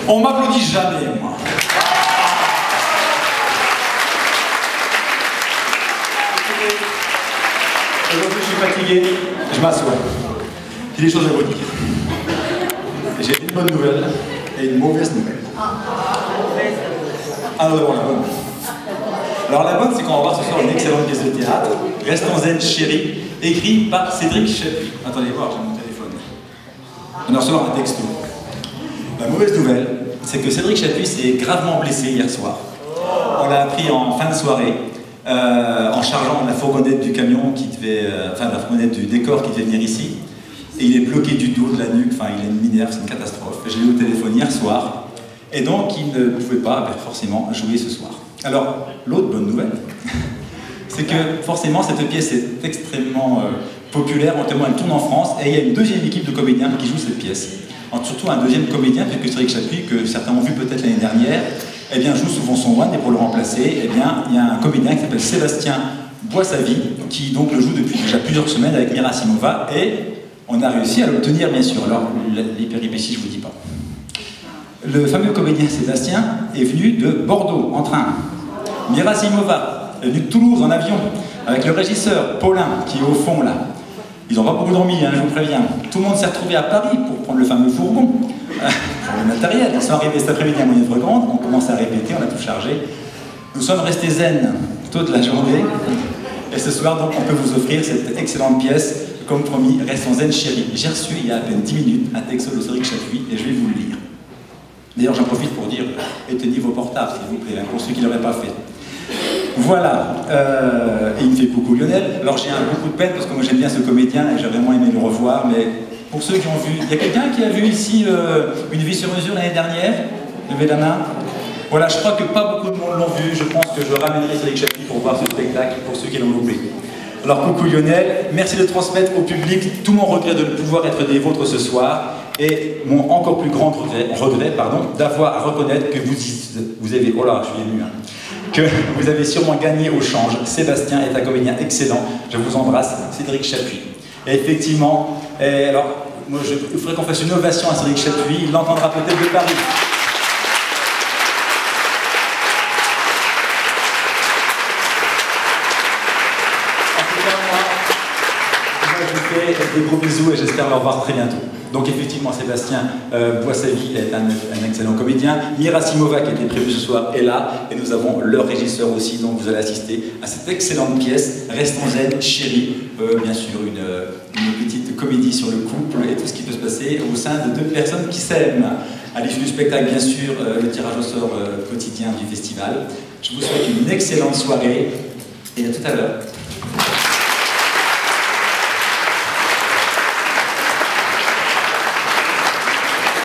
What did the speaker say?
On m'applaudit jamais, moi. Aujourd'hui, je suis fatigué, je m'assois. J'ai des choses à vous dire. J'ai une bonne nouvelle et une mauvaise nouvelle. Alors d'abord la bonne. Alors la bonne, c'est qu'on va voir ce soir une excellente pièce de théâtre, Restons zen chérie, écrite par Cédric Chapuis. Attendez voir, j'ai mon téléphone. On va recevoir un texto. La mauvaise nouvelle, c'est que Cédric Chapuis s'est gravement blessé hier soir. On l'a appris en fin de soirée, en chargeant la fourgonnette du camion qui devait, enfin la fourgonnette du décor qui devait venir ici. Et il est bloqué du dos, de la nuque, enfin il a une minerve, c'est une catastrophe. Je l'ai eu au téléphone hier soir, et donc il ne pouvait pas forcément jouer ce soir. Alors, l'autre bonne nouvelle, c'est que forcément cette pièce est extrêmement populaire, notamment elle tourne en France, et il y a une deuxième équipe de comédiens qui joue cette pièce. Surtout un deuxième comédien, puisque Cédric Chapuis, que certains ont vu peut-être l'année dernière, eh bien, joue souvent son one, et pour le remplacer, eh bien, il y a un comédien qui s'appelle Sébastien Boissavy, qui donc le joue depuis déjà plusieurs semaines avec Mira Simova, et on a réussi à l'obtenir, bien sûr. Alors, les péripéties, je ne vous dis pas. Le fameux comédien Sébastien est venu de Bordeaux, en train. Mira Simova est venue de Toulouse, en avion, avec le régisseur Paulin, qui est au fond, là. Ils n'ont pas beaucoup dormi, hein, je vous préviens. Tout le monde s'est retrouvé à Paris pour prendre le fameux fourgon, pour le matériel. Ils sont arrivés cet après-midi à Moyenfregrande, on commence à répéter, on a tout chargé. Nous sommes restés zen toute la journée, et ce soir, donc, on peut vous offrir cette excellente pièce, comme promis, Restons zen chérie. J'ai reçu, il y a à peine 10 minutes, un texto de Cédric Chapuis, et je vais vous le lire. D'ailleurs, j'en profite pour dire, éteignez vos portables, s'il vous plaît, hein, pour ceux qui ne l'auraient pas fait. Voilà, et il me fait coucou Lionel. Alors j'ai beaucoup de peine parce que moi j'aime bien ce comédien et j'aurais vraiment aimé le revoir, mais pour ceux qui ont vu, il y a quelqu'un qui a vu ici Une vie sur mesure l'année dernière? Levez la main. Voilà, je crois que pas beaucoup de monde l'ont vu, je pense que je ramènerai Cédric Chapuis pour voir ce spectacle, pour ceux qui l'ont loupé. Alors coucou Lionel, merci de transmettre au public tout mon regret de ne pouvoir être des vôtres ce soir, et mon encore plus grand regret d'avoir à reconnaître que vous avez, oh là, je suis ému, hein, que vous avez sûrement gagné au change. Sébastien est un comédien excellent, je vous embrasse, Cédric Chapuis. Et effectivement, alors, moi il faudrait qu'on fasse une ovation à Cédric Chapuis, il l'entendra peut-être de Paris. Des gros bisous et j'espère le revoir très bientôt. Donc effectivement, Sébastien Boissavy est un excellent comédien. Mira Simova, qui était prévue ce soir, est là. Et nous avons leur régisseur aussi, donc vous allez assister à cette excellente pièce, Restons zen chérie. Bien sûr, une petite comédie sur le couple et tout ce qui peut se passer au sein de deux personnes qui s'aiment. À l'issue du spectacle, bien sûr, le tirage au sort quotidien du festival. Je vous souhaite une excellente soirée et à tout à l'heure.